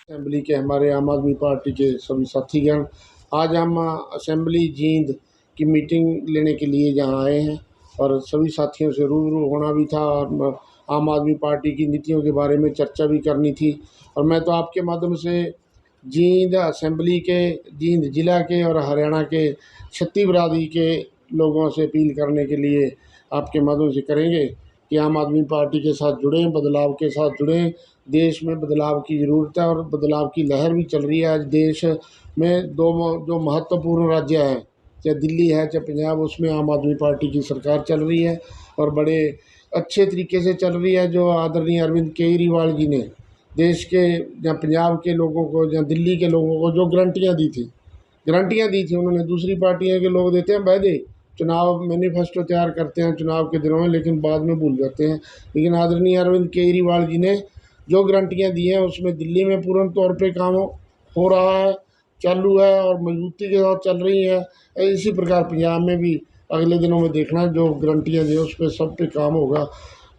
Assembly के हमारे आम आदमी पार्टी के सभी साथीगण, आज हम असेंबली जींद की मीटिंग लेने के लिए यहाँ आए हैं और सभी साथियों से रूबरू होना भी था और आम आदमी पार्टी की नीतियों के बारे में चर्चा भी करनी थी। और मैं तो आपके माध्यम से जींद असेंबली के, जींद ज़िला के और हरियाणा के छत्ती बरादरी के लोगों से अपील करने के लिए आपके माध्यम से करेंगे कि आम आदमी पार्टी के साथ जुड़ें, बदलाव के साथ जुड़ें। देश में बदलाव की ज़रूरत है और बदलाव की लहर भी चल रही है। आज देश में जो महत्वपूर्ण राज्य हैं, चाहे दिल्ली है चाहे पंजाब, उसमें आम आदमी पार्टी की सरकार चल रही है और बड़े अच्छे तरीके से चल रही है। जो आदरणीय अरविंद केजरीवाल जी ने देश के या पंजाब के लोगों को या दिल्ली के लोगों को जो गारंटियाँ दी थी उन्होंने दूसरी पार्टियों के लोग देते हैं वायदे, चुनाव मैनिफेस्टो तैयार करते हैं चुनाव के दिनों में, लेकिन बाद में भूल जाते हैं। लेकिन आदरणीय अरविंद केजरीवाल जी ने जो गारंटियाँ दी हैं उसमें दिल्ली में पूर्ण तौर पे काम हो रहा है, चालू है और मजबूती के साथ चल रही है। इसी प्रकार पंजाब में भी अगले दिनों में देखना जो गारंटियाँ दी उस पर सब पे काम होगा।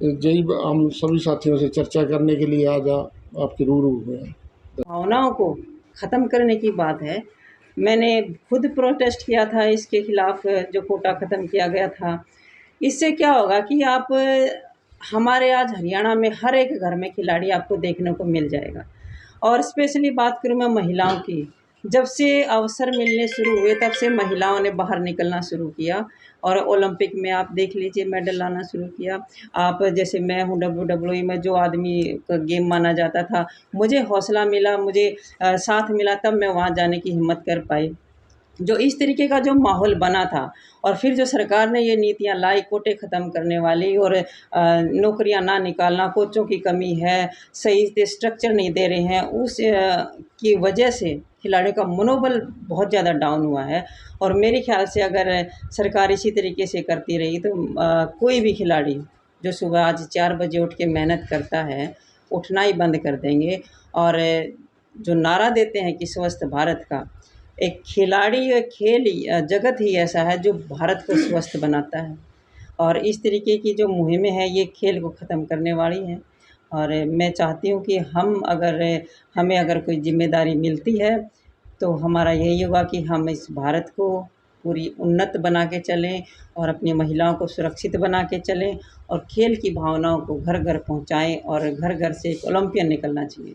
यही हम सभी साथियों से चर्चा करने के लिए आज आपके रूबरू हुए हैं। भावनाओं को ख़त्म करने की बात है। मैंने खुद प्रोटेस्ट किया था इसके खिलाफ, जो कोटा ख़त्म किया गया था। इससे क्या होगा कि आप हमारे आज हरियाणा में हर एक घर में खिलाड़ी आपको देखने को मिल जाएगा। और स्पेशली बात करूँ मैं महिलाओं की, जब से अवसर मिलने शुरू हुए तब से महिलाओं ने बाहर निकलना शुरू किया और ओलंपिक में आप देख लीजिए मेडल लाना शुरू किया। आप जैसे मैं हूँ WWE में, जो आदमी का गेम माना जाता था, मुझे हौसला मिला, मुझे साथ मिला, तब मैं वहाँ जाने की हिम्मत कर पाई। जो इस तरीके का जो माहौल बना था और फिर जो सरकार ने ये नीतियाँ लाई कोटे ख़त्म करने वाली और नौकरियाँ ना निकालना, कोचों की कमी है, सही से स्ट्रक्चर नहीं दे रहे हैं, उस की वजह से खिलाड़ियों का मनोबल बहुत ज़्यादा डाउन हुआ है। और मेरे ख्याल से अगर सरकार इसी तरीके से करती रही तो कोई भी खिलाड़ी जो सुबह आज 4 बजे उठ के मेहनत करता है, उठना ही बंद कर देंगे। और जो नारा देते हैं कि स्वस्थ भारत का, एक खिलाड़ी, एक खेल जगत ही ऐसा है जो भारत को स्वस्थ बनाता है। और इस तरीके की जो मुहिमें हैं ये खेल को ख़त्म करने वाली हैं। और मैं चाहती हूँ कि हमें अगर कोई ज़िम्मेदारी मिलती है तो हमारा यही होगा कि हम इस भारत को पूरी उन्नत बना के चलें और अपनी महिलाओं को सुरक्षित बना के चलें और खेल की भावनाओं को घर घर पहुँचाएँ और घर घर से एक ओलंपियन निकलना चाहिए।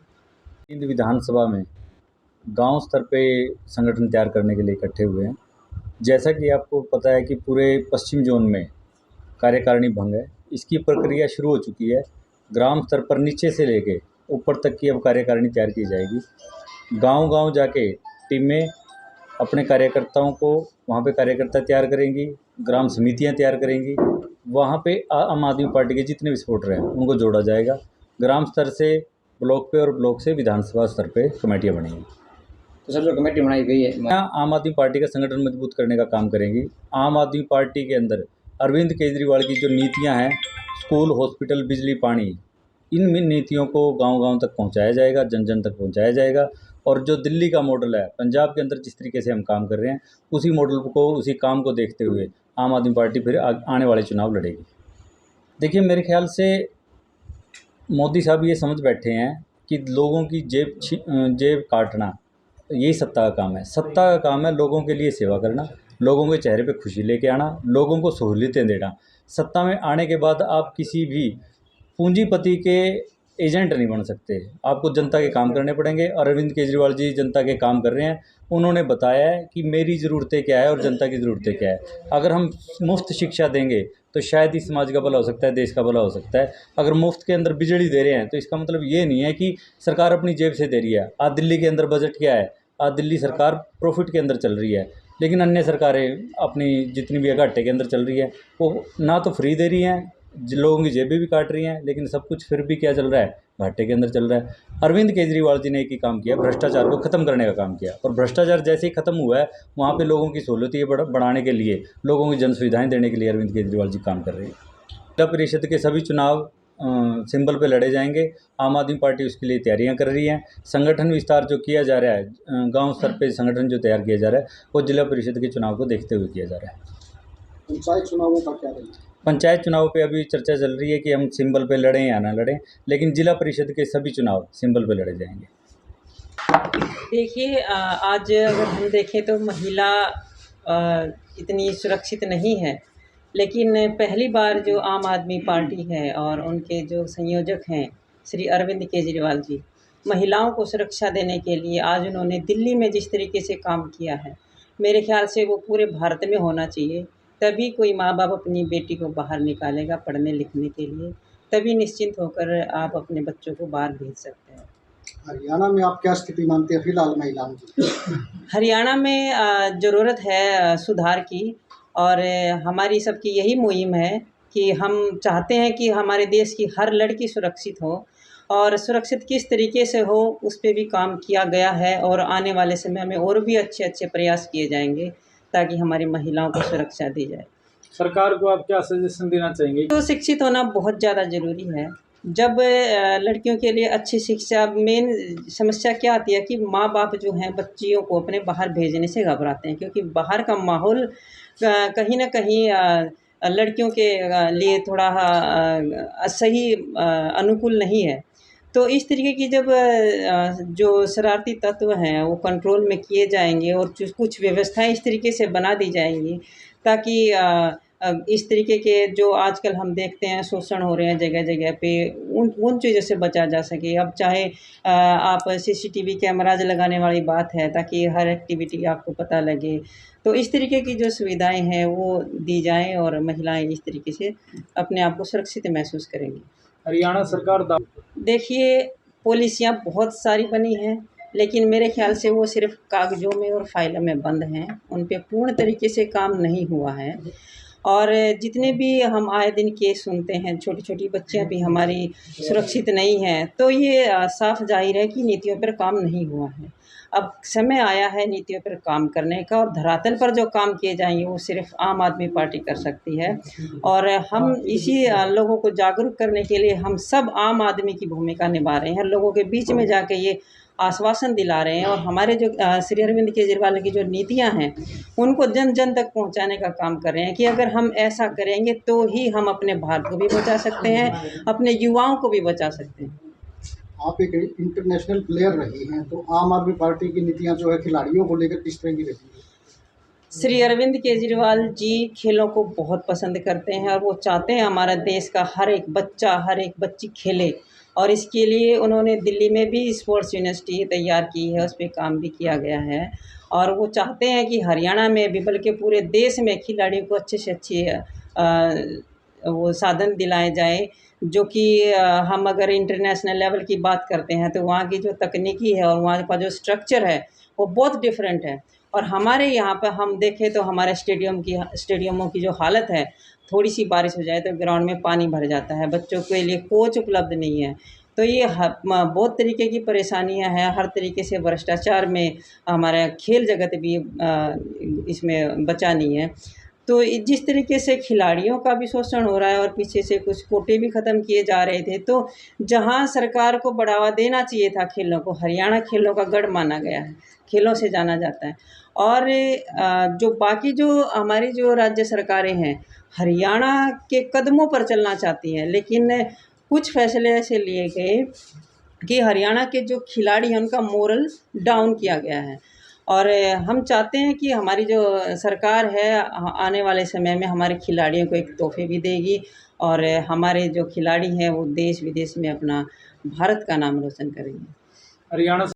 जींद विधानसभा में गांव स्तर पे संगठन तैयार करने के लिए इकट्ठे हुए हैं। जैसा कि आपको पता है कि पूरे पश्चिम जोन में कार्यकारिणी भंग है, इसकी प्रक्रिया शुरू हो चुकी है। ग्राम स्तर पर नीचे से लेके ऊपर तक की अब कार्यकारिणी तैयार की जाएगी। गांव-गांव जाके टीमें अपने कार्यकर्ताओं को वहां पे कार्यकर्ता तैयार करेंगी, ग्राम समितियां तैयार करेंगी। वहां पे आम आदमी पार्टी के जितने भी सपोर्टर हैं उनको जोड़ा जाएगा। ग्राम स्तर से ब्लॉक पे और ब्लॉक से विधानसभा स्तर पे कमेटियाँ बनेंगी। तो सर, जो कमेटी बनाई गई है आम आदमी पार्टी का संगठन मजबूत करने का काम करेंगी। आम आदमी पार्टी के अंदर अरविंद केजरीवाल की जो नीतियां हैं, स्कूल, हॉस्पिटल, बिजली, पानी, इन नीतियों को गांव-गांव तक पहुंचाया जाएगा, जन-जन तक पहुंचाया जाएगा। और जो दिल्ली का मॉडल है, पंजाब के अंदर जिस तरीके से हम काम कर रहे हैं, उसी मॉडल को, उसी काम को देखते हुए आम आदमी पार्टी फिर आने वाले चुनाव लड़ेगी। देखिए, मेरे ख्याल से मोदी साहब ये समझ बैठे हैं कि लोगों की जेब काटना यही सत्ता का काम है। सत्ता का काम है लोगों के लिए सेवा करना, लोगों के चेहरे पे खुशी लेके आना, लोगों को सहूलियतें देना। सत्ता में आने के बाद आप किसी भी पूंजीपति के एजेंट नहीं बन सकते, आपको जनता के काम करने पड़ेंगे। और अरविंद केजरीवाल जी जनता के काम कर रहे हैं। उन्होंने बताया है कि मेरी ज़रूरतें क्या है और जनता की ज़रूरतें क्या है। अगर हम मुफ्त शिक्षा देंगे तो शायद ही समाज का भला हो सकता है, देश का भला हो सकता है। अगर मुफ्त के अंदर बिजली दे रहे हैं तो इसका मतलब ये नहीं है कि सरकार अपनी जेब से दे रही है। आज दिल्ली के अंदर बजट क्या है, आज दिल्ली सरकार प्रॉफिट के अंदर चल रही है, लेकिन अन्य सरकारें अपनी जितनी भी घाटे के अंदर चल रही है वो ना तो फ्री दे रही हैं, लोगों की जेबें भी काट रही हैं, लेकिन सब कुछ फिर भी क्या चल रहा है, घाटे के अंदर चल रहा है। अरविंद केजरीवाल जी ने एक ही काम किया, भ्रष्टाचार को ख़त्म करने का काम किया। और भ्रष्टाचार जैसे ही ख़त्म हुआ है वहाँ पे लोगों की सहूलियतें बढ़ाने के लिए, लोगों की जन सुविधाएँ देने के लिए अरविंद केजरीवाल जी काम कर रहे हैं। जिला परिषद के सभी चुनाव सिंबल पे लड़े जाएंगे। आम आदमी पार्टी उसके लिए तैयारियां कर रही है। संगठन विस्तार जो किया जा रहा है, गांव स्तर पे संगठन जो तैयार किया जा रहा है, वो जिला परिषद के चुनाव को देखते हुए किया जा रहा है। पंचायत चुनावों का क्या रहेगा? पंचायत चुनाव पे अभी चर्चा चल रही है कि हम सिंबल पे लड़ें या ना लड़ें, लेकिन जिला परिषद के सभी चुनाव सिंबल पे लड़े जाएंगे। देखिए, आज अगर हम देखें तो महिला इतनी सुरक्षित नहीं है, लेकिन पहली बार जो आम आदमी पार्टी है और उनके जो संयोजक हैं श्री अरविंद केजरीवाल जी, महिलाओं को सुरक्षा देने के लिए आज उन्होंने दिल्ली में जिस तरीके से काम किया है, मेरे ख्याल से वो पूरे भारत में होना चाहिए। तभी कोई माँ बाप अपनी बेटी को बाहर निकालेगा पढ़ने लिखने के लिए, तभी निश्चिंत होकर आप अपने बच्चों को बाहर भेज सकते हैं। हरियाणा में आप क्या स्थिति मानते हैं फिलहाल महिलाओं की? हरियाणा में ज़रूरत है सुधार की, और हमारी सबकी यही मुहिम है कि हम चाहते हैं कि हमारे देश की हर लड़की सुरक्षित हो, और सुरक्षित किस तरीके से हो उस पे भी काम किया गया है, और आने वाले समय में और भी अच्छे अच्छे प्रयास किए जाएंगे ताकि हमारी महिलाओं को सुरक्षा दी जाए। सरकार को आप क्या सजेशन देना चाहेंगे? तो शिक्षित होना बहुत ज़्यादा ज़रूरी है। जब लड़कियों के लिए अच्छी शिक्षा, मेन समस्या क्या आती है कि माँ बाप जो हैं बच्चियों को अपने बाहर भेजने से घबराते हैं, क्योंकि बाहर का माहौल कहीं ना कहीं लड़कियों के लिए थोड़ा सही अनुकूल नहीं है। तो इस तरीके की जब जो शरारती तत्व हैं वो कंट्रोल में किए जाएंगे और कुछ व्यवस्थाएं इस तरीके से बना दी जाएंगी ताकि इस तरीके के जो आजकल हम देखते हैं शोषण हो रहे हैं जगह जगह पे, उन चीज़ों से बचा जा सके। अब चाहे आप सीसीटीवी कैमराज लगाने वाली बात है ताकि हर एक्टिविटी आपको पता लगे, तो इस तरीके की जो सुविधाएं हैं वो दी जाएं और महिलाएं इस तरीके से अपने आप को सुरक्षित महसूस करेंगी। हरियाणा सरकार देखिए, पॉलिसियाँ बहुत सारी बनी हैं, लेकिन मेरे ख्याल से वो सिर्फ कागज़ों में और फाइलों में बंद हैं, उन पे पूर्ण तरीके से काम नहीं हुआ है। और जितने भी हम आए दिन केस सुनते हैं, छोटी छोटी बच्चियां भी हमारी सुरक्षित नहीं हैं, तो ये साफ जाहिर है कि नीतियों पर काम नहीं हुआ है। अब समय आया है नीतियों पर काम करने का, और धरातल पर जो काम किए जाएंगे वो सिर्फ आम आदमी पार्टी कर सकती है। और हम इसी लोगों को जागरूक करने के लिए हम सब आम आदमी की भूमिका निभा रहे हैं, लोगों के बीच में जाके ये आश्वासन दिला रहे हैं, और हमारे जो श्री अरविंद केजरीवाल की जो नीतियां हैं उनको जन जन तक पहुंचाने का काम कर रहे हैं कि अगर हम ऐसा करेंगे तो ही हम अपने भारत को भी बचा सकते हैं, अपने युवाओं को भी बचा सकते हैं। आप एक इंटरनेशनल प्लेयर रही हैं, तो आम आदमी पार्टी की नीतियां जो है खिलाड़ियों को लेकर किस तरह की रहती है? श्री अरविंद केजरीवाल जी खेलों को बहुत पसंद करते हैं, और वो चाहते हैं हमारा देश का हर एक बच्चा, हर एक बच्ची खेले, और इसके लिए उन्होंने दिल्ली में भी स्पोर्ट्स यूनिवर्सिटी तैयार की है, उस पर काम भी किया गया है। और वो चाहते हैं कि हरियाणा में भी बल्कि पूरे देश में खिलाड़ियों को अच्छे से अच्छे वो साधन दिलाए जाए, जो कि हम अगर इंटरनेशनल लेवल की बात करते हैं तो वहाँ की जो तकनीकी है और वहाँ का जो स्ट्रक्चर है वो बहुत डिफरेंट है। और हमारे यहाँ पर हम देखें तो हमारे स्टेडियमों की जो हालत है, थोड़ी सी बारिश हो जाए तो ग्राउंड में पानी भर जाता है, बच्चों के लिए कोच उपलब्ध नहीं है। तो ये बहुत तरीके की परेशानियां हैं, हर तरीके से भ्रष्टाचार में हमारा खेल जगत भी इसमें बचा नहीं है। तो जिस तरीके से खिलाड़ियों का भी शोषण हो रहा है और पीछे से कुछ कोटे भी ख़त्म किए जा रहे थे, तो जहां सरकार को बढ़ावा देना चाहिए था खेलों को, हरियाणा खेलों का गढ़ माना गया है, खेलों से जाना जाता है। और जो बाकी जो हमारी जो राज्य सरकारें हैं हरियाणा के कदमों पर चलना चाहती हैं, लेकिन कुछ फैसले ऐसे लिए गए कि हरियाणा के जो खिलाड़ी हैं उनका मोरल डाउन किया गया है। और हम चाहते हैं कि हमारी जो सरकार है आने वाले समय में हमारे खिलाड़ियों को एक तोहफे भी देगी, और हमारे जो खिलाड़ी हैं वो देश विदेश में अपना भारत का नाम रोशन करेंगे। हरियाणा